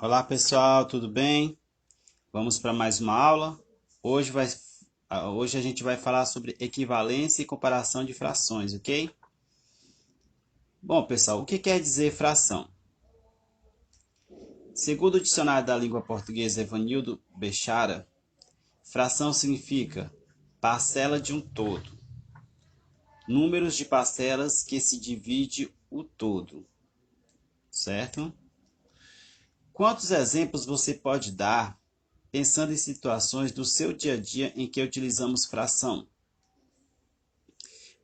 Olá pessoal, tudo bem? Vamos para mais uma aula. Hoje a gente vai falar sobre equivalência e comparação de frações, ok? Bom pessoal, o que quer dizer fração? Segundo o dicionário da língua portuguesa Evanildo Bechara, fração significa parcela de um todo, números de parcelas que se divide o todo, certo? Quantos exemplos você pode dar pensando em situações do seu dia a dia em que utilizamos fração?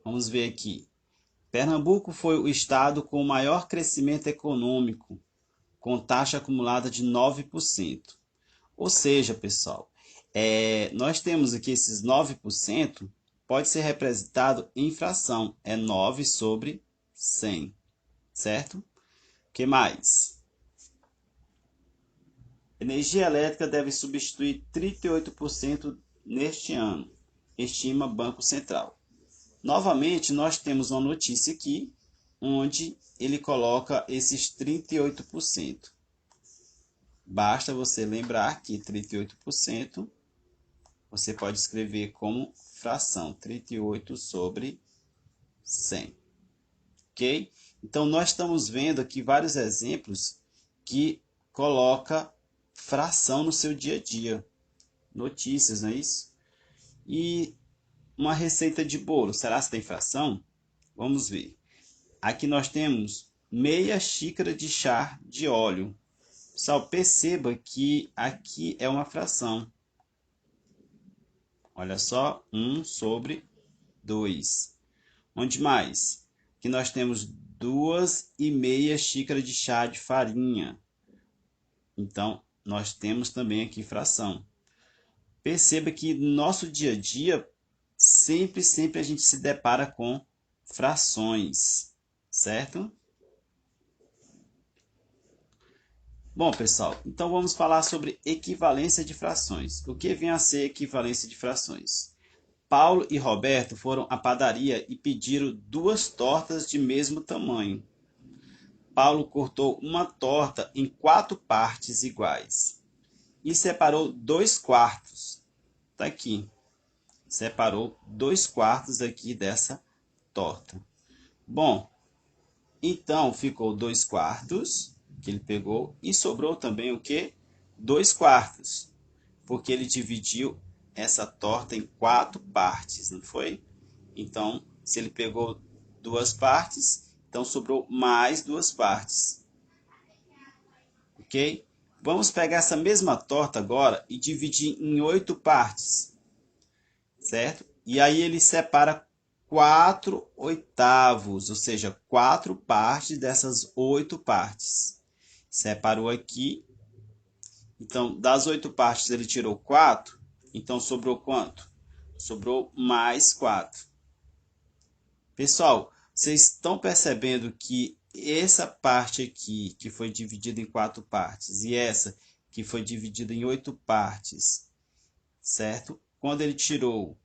Vamos ver aqui. Pernambuco foi o estado com o maior crescimento econômico, com taxa acumulada de 9%. Ou seja, pessoal, nós temos aqui esses 9%, pode ser representado em fração, é 9 sobre 100, certo? O que mais? Energia elétrica deve substituir 38% neste ano, estima Banco Central. Novamente, nós temos uma notícia aqui, onde ele coloca esses 38%. Basta você lembrar que 38% você pode escrever como fração, 38 sobre 100. Ok? Então, nós estamos vendo aqui vários exemplos que coloca fração no seu dia a dia. Notícias, não é isso? E uma receita de bolo, será que tem fração? Vamos ver. Aqui nós temos meia xícara de chá de óleo. Pessoal, perceba que aqui é uma fração. Olha só, 1 sobre 2. Onde mais? Aqui nós temos 2,5 xícaras de chá de farinha. Então, nós temos também aqui fração. Perceba que no nosso dia a dia, sempre a gente se depara com frações, certo? Bom, pessoal, então vamos falar sobre equivalência de frações. O que vem a ser equivalência de frações? Paulo e Roberto foram à padaria e pediram duas tortas de mesmo tamanho. Paulo cortou uma torta em 4 partes iguais e separou 2/4. Está aqui. Separou 2/4 aqui dessa torta. Bom, então ficou 2/4 que ele pegou e sobrou também o que? 2/4, porque ele dividiu essa torta em 4 partes, não foi? Então, se ele pegou 2 partes, então sobrou mais 2 partes, ok? Vamos pegar essa mesma torta agora e dividir em 8 partes, certo? E aí ele separa 4/8, ou seja, 4 partes dessas 8 partes. Separou aqui. Então, das 8 partes ele tirou 4. Então, sobrou quanto? Sobrou mais 4. Pessoal, vocês estão percebendo que essa parte aqui, que foi dividida em 4 partes, e essa que foi dividida em 8 partes, certo? Quando ele tirou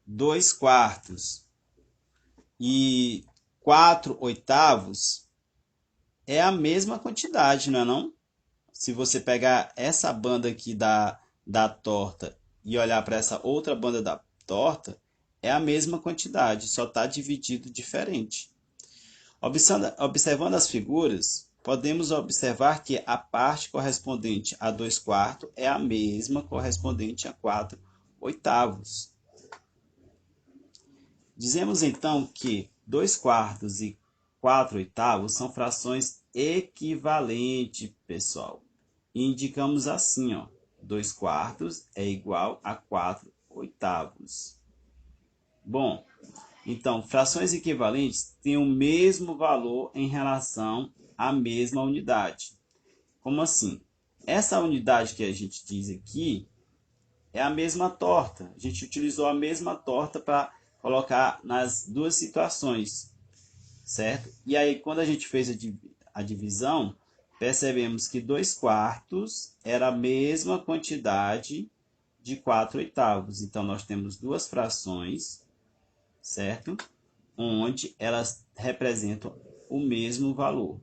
2/4 e 4/8, é a mesma quantidade, não é não? Se você pegar essa banda aqui da torta e olhar para essa outra banda da torta, é a mesma quantidade, só está dividido diferente. Observando as figuras, podemos observar que a parte correspondente a 2/4 é a mesma correspondente a 4/8. Dizemos então que 2/4 e 4/8 são frações equivalentes, pessoal. E indicamos assim, ó, 2/4 é igual a 4/8. Bom, então, frações equivalentes têm o mesmo valor em relação à mesma unidade. Como assim? Essa unidade que a gente diz aqui é a mesma torta. A gente utilizou a mesma torta para colocar nas duas situações, certo? E aí, quando a gente fez a divisão, percebemos que 2/4 era a mesma quantidade de 4/8. Então, nós temos duas frações, certo? Onde elas representam o mesmo valor.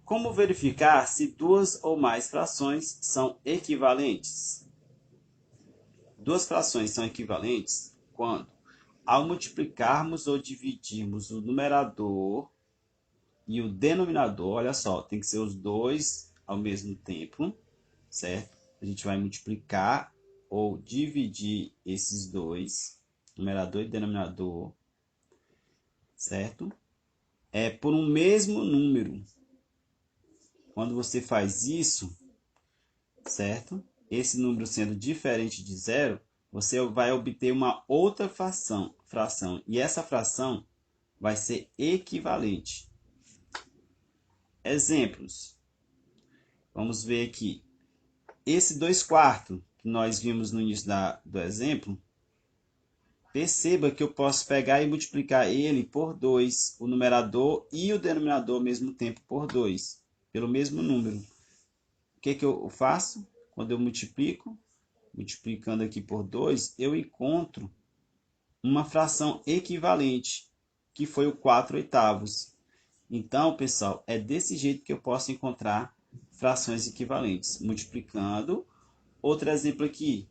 Como verificar se duas ou mais frações são equivalentes? Duas frações são equivalentes quando, ao multiplicarmos ou dividirmos o numerador e o denominador, olha só, tem que ser os dois ao mesmo tempo, certo? A gente vai multiplicar ou dividir esses dois, numerador e denominador, certo? Por um mesmo número. Quando você faz isso, certo? Esse número sendo diferente de zero, você vai obter uma outra fração, e essa fração vai ser equivalente. Exemplos. Vamos ver aqui. Esse 2/4 que nós vimos no início do exemplo, perceba que eu posso pegar e multiplicar ele por 2, o numerador e o denominador ao mesmo tempo por 2, pelo mesmo número. O que eu faço? Quando eu multiplicando aqui por 2, eu encontro uma fração equivalente, que foi o 4/8. Então, pessoal, é desse jeito que eu posso encontrar frações equivalentes, multiplicando. Outro exemplo aqui,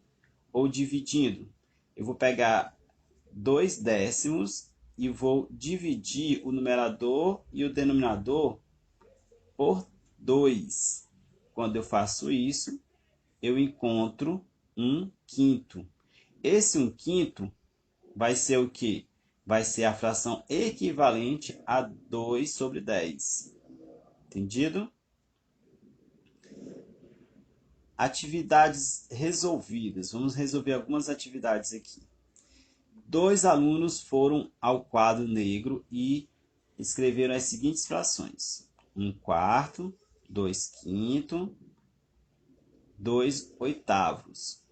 ou dividindo. Eu vou pegar 2 décimos e vou dividir o numerador e o denominador por 2. Quando eu faço isso, eu encontro 1/5. Esse 1/5 vai ser o quê? Vai ser a fração equivalente a 2/10. Entendido? Atividades resolvidas. Vamos resolver algumas atividades aqui. 2 alunos foram ao quadro negro e escreveram as seguintes frações: 1/4, 2/5, 2/8.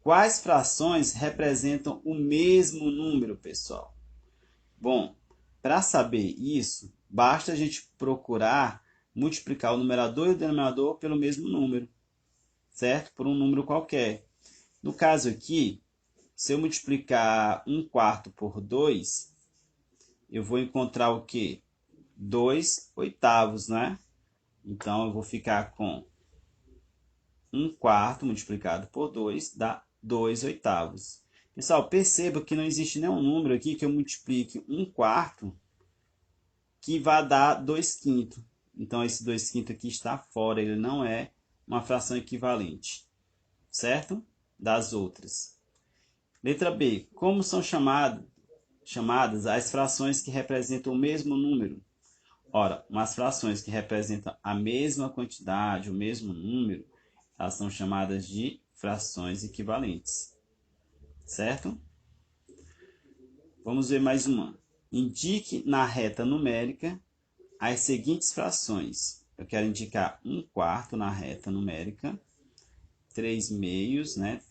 Quais frações representam o mesmo número, pessoal? Bom, para saber isso, basta a gente procurar multiplicar o numerador e o denominador pelo mesmo número, certo? Por um número qualquer. No caso aqui, se eu multiplicar 1/4 por 2, eu vou encontrar o quê? 2/8, né? Então, eu vou ficar com 1/4 multiplicado por 2 dá 2/8. Pessoal, perceba que não existe nenhum número aqui que eu multiplique 1/4 que vai dar 2/5. Então, esse 2/5 aqui está fora, ele não é uma fração equivalente, certo? Das outras. Letra B. Como são chamadas as frações que representam o mesmo número? Ora, umas frações que representam a mesma quantidade, o mesmo número, elas são chamadas de frações equivalentes, certo? Vamos ver mais uma. Indique na reta numérica as seguintes frações. Eu quero indicar 1/4 na reta numérica, 3/2, né?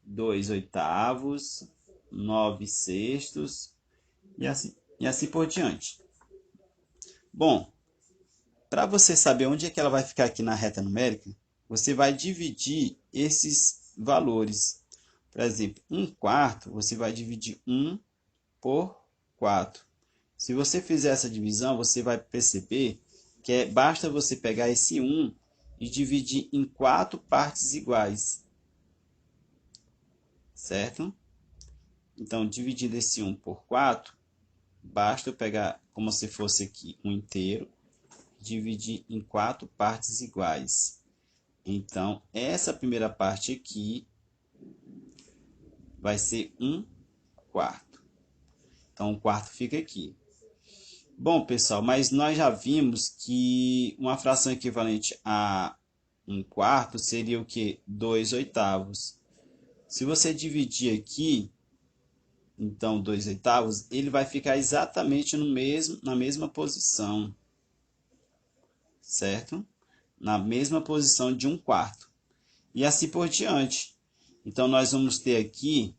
2/8, 9/6 e assim por diante. Bom, para você saber onde é que ela vai ficar aqui na reta numérica, você vai dividir esses valores. Por exemplo, 1/4, você vai dividir 1 por 4. Se você fizer essa divisão, você vai perceber que basta você pegar esse 1 e dividir em 4 partes iguais. Certo? Então, dividindo esse 1 por 4, basta eu pegar como se fosse aqui um inteiro, dividir em 4 partes iguais. Então, essa primeira parte aqui vai ser 1/4. Então, 1/4 fica aqui. Bom, pessoal, mas nós já vimos que uma fração equivalente a 1/4 seria o quê? 2/8. Se você dividir aqui, então 2/8, ele vai ficar exatamente na mesma posição, certo? Na mesma posição de 1/4. E assim por diante. Então, nós vamos ter aqui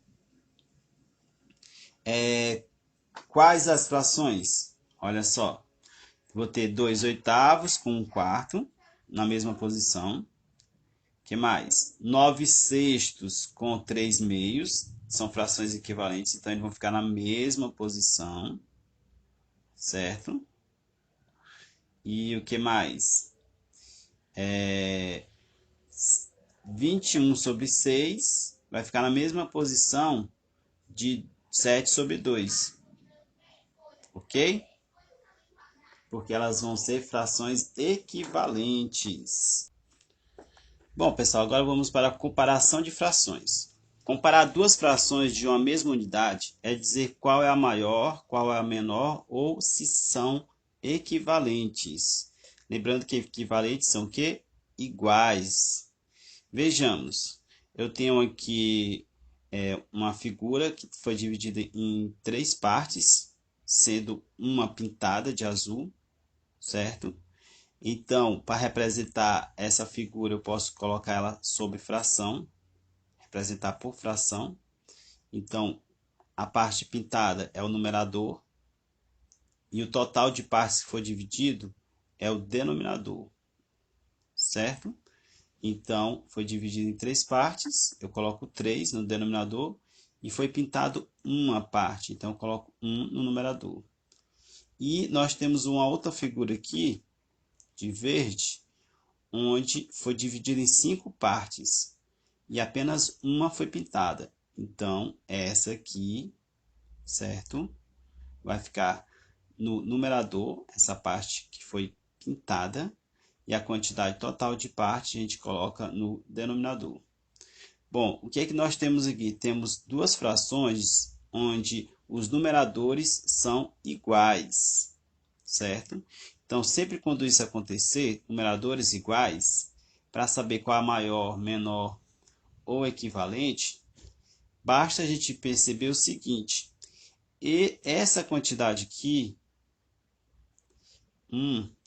quais as frações? Olha só, vou ter 2/8 com 1/4 na mesma posição. Que mais? 9/6 com 3/2 são frações equivalentes, então eles vão ficar na mesma posição, certo? E o que mais? 21 sobre 6 vai ficar na mesma posição de 7 sobre 2, ok? Porque elas vão ser frações equivalentes. Bom, pessoal, agora vamos para a comparação de frações. Comparar duas frações de uma mesma unidade é dizer qual é a maior, qual é a menor ou se são equivalentes. Lembrando que equivalentes são o quê? Iguais. Vejamos, eu tenho aqui uma figura que foi dividida em 3 partes, sendo uma pintada de azul, certo? Então, para representar essa figura, eu posso colocar ela sobre fração, representar por fração. Então, a parte pintada é o numerador e o total de partes que for dividido é o denominador, certo? Então, foi dividido em 3 partes, eu coloco 3 no denominador e foi pintado uma parte, então eu coloco 1 no numerador. E nós temos uma outra figura aqui, de verde, onde foi dividido em 5 partes e apenas uma foi pintada. Então, essa aqui, certo? Vai ficar no numerador, essa parte que foi pintada, e a quantidade total de parte a gente coloca no denominador. Bom, o que é que nós temos aqui? Temos duas frações onde os numeradores são iguais, certo? Então, sempre quando isso acontecer, numeradores iguais, para saber qual é a maior, menor ou equivalente, basta a gente perceber o seguinte: e essa quantidade aqui,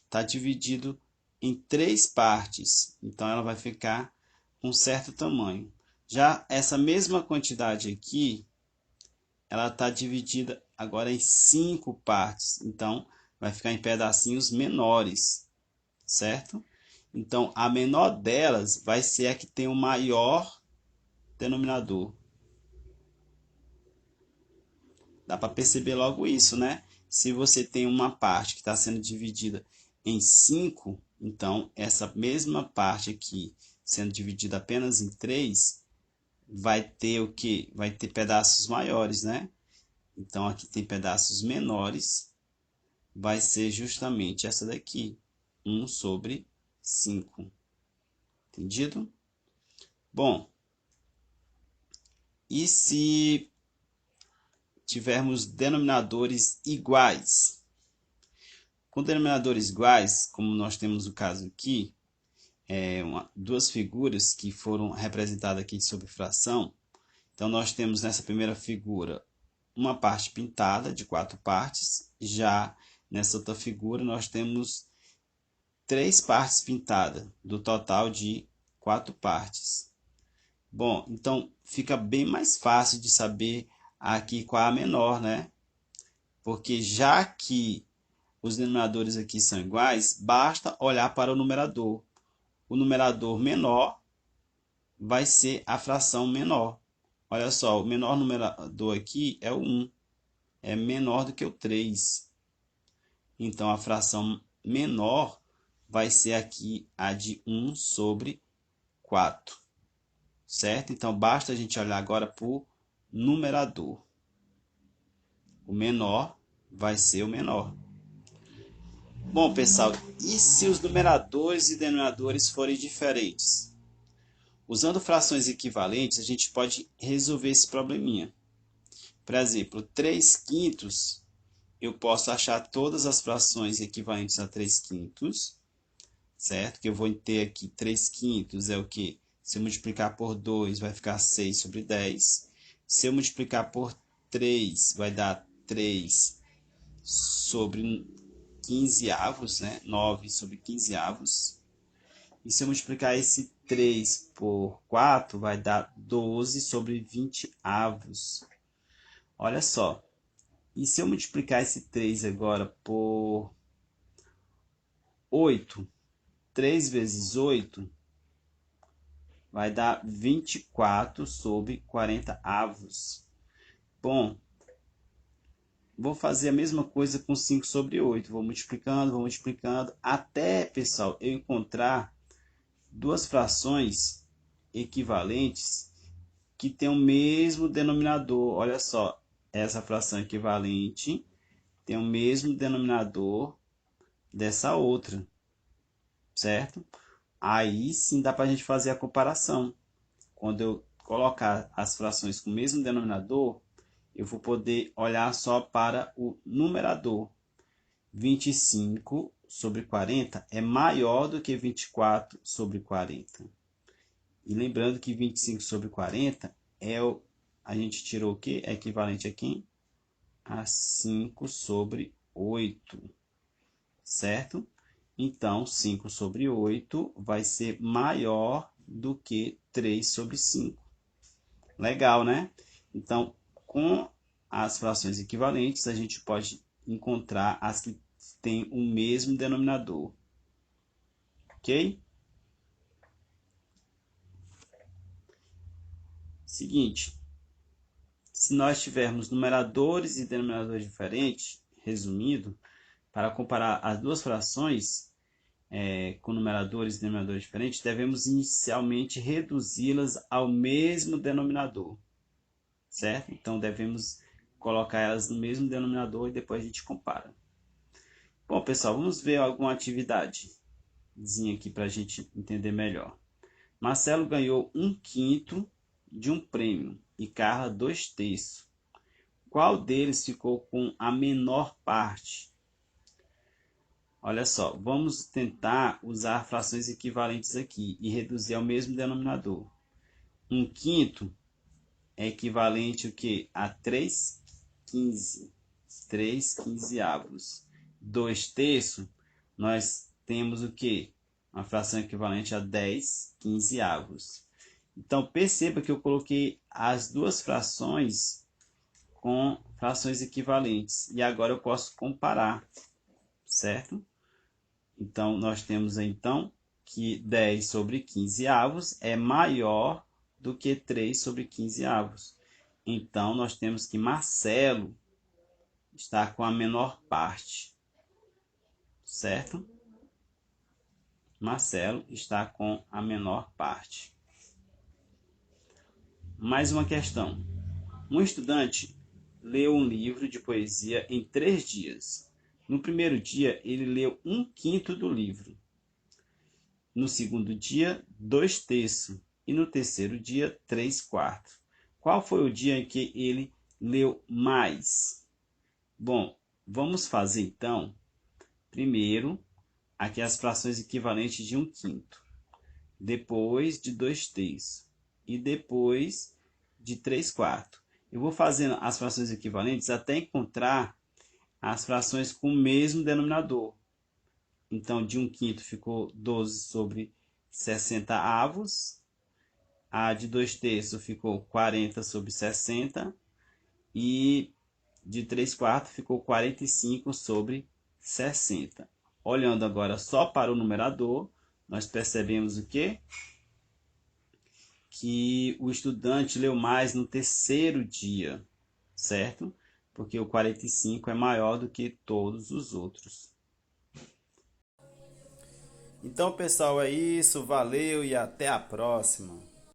está dividido em 3 partes, então ela vai ficar com um certo tamanho. Já essa mesma quantidade aqui, ela está dividida agora em 5 partes, então vai ficar em pedacinhos menores, certo? Então, a menor delas vai ser a que tem o maior denominador. Dá para perceber logo isso, né? Se você tem uma parte que está sendo dividida em 5, então essa mesma parte aqui, sendo dividida apenas em 3, vai ter o quê? Vai ter pedaços maiores, né? Então aqui tem pedaços menores, vai ser justamente essa daqui, 1 sobre 5. Entendido? Bom, e se tivermos denominadores iguais? Com denominadores iguais, como nós temos o caso aqui, duas figuras que foram representadas aqui sobre fração. Então, nós temos nessa primeira figura uma parte pintada de 4 partes. Já nessa outra figura, nós temos 3 partes pintadas, do total de 4 partes. Bom, então fica bem mais fácil de saber aqui qual é a menor, né? Porque já que os denominadores aqui são iguais, basta olhar para o numerador. O numerador menor vai ser a fração menor. Olha só, o menor numerador aqui é o 1, é menor do que o 3. Então, a fração menor vai ser aqui a de 1 sobre 4, certo? Então, basta a gente olhar agora para o numerador. O menor vai ser o menor. Bom, pessoal, e se os numeradores e denominadores forem diferentes? Usando frações equivalentes, a gente pode resolver esse probleminha. Por exemplo, 3 quintos, eu posso achar todas as frações equivalentes a 3 quintos, certo? Que eu vou ter aqui 3 quintos é o que? Se eu multiplicar por 2, vai ficar 6 sobre 10. Se eu multiplicar por 3, vai dar 3 sobre 15 avos, né? 9 sobre 15 avos. E se eu multiplicar esse 3 por 4, vai dar 12 sobre 20 avos. Olha só. E se eu multiplicar esse 3 agora por 8, 3 vezes 8 vai dar 24 sobre 40 avos. Bom, vou fazer a mesma coisa com 5 sobre 8. Vou multiplicando, até, pessoal, eu encontrar duas frações equivalentes que têm o mesmo denominador. Olha só, essa fração equivalente tem o mesmo denominador dessa outra, certo? Aí sim dá para a gente fazer a comparação. Quando eu colocar as frações com o mesmo denominador, eu vou poder olhar só para o numerador. 25 sobre 40 é maior do que 24 sobre 40. E lembrando que 25 sobre 40 a gente tirou o quê? É equivalente a quem? A 5 sobre 8, certo? Então, 5 sobre 8 vai ser maior do que 3 sobre 5. Legal, né? Então, com as frações equivalentes, a gente pode encontrar as que têm o mesmo denominador. Ok? Seguinte, se nós tivermos numeradores e denominadores diferentes, resumindo, para comparar as duas frações com numeradores e denominadores diferentes, devemos inicialmente reduzi-las ao mesmo denominador, certo? Então, devemos colocar elas no mesmo denominador e depois a gente compara. Bom, pessoal, vamos ver alguma atividadezinha aqui para a gente entender melhor. Marcelo ganhou 1/5 de um prêmio e Carla 2/3. Qual deles ficou com a menor parte? Olha só, vamos tentar usar frações equivalentes aqui e reduzir ao mesmo denominador. 1/5 é equivalente o quê? A 3/15. 3/15. 2/3, nós temos o quê? Uma fração equivalente a 10/15. Então, perceba que eu coloquei as duas frações com frações equivalentes. E agora eu posso comparar, certo? Então, nós temos então que 10 sobre 15 é maior do que 3 sobre 15. Então, nós temos que Marcelo está com a menor parte, certo? Marcelo está com a menor parte. Mais uma questão. Um estudante leu um livro de poesia em 3 dias. No primeiro dia, ele leu 1/5 do livro. No segundo dia, 2/3. E no terceiro dia, 3/4. Qual foi o dia em que ele leu mais? Bom, vamos fazer então, primeiro, aqui as frações equivalentes de 1/5. Depois de 2/3. E depois de 3/4. Eu vou fazendo as frações equivalentes até encontrar as frações com o mesmo denominador. Então, de 1/5 ficou 12 sobre 60 avos. A de 2/3 ficou 40 sobre 60. E de 3/4 ficou 45 sobre 60. Olhando agora só para o numerador, nós percebemos o quê? Que o estudante leu mais no terceiro dia, certo? Porque o 45 é maior do que todos os outros. Então, pessoal, é isso. Valeu e até a próxima.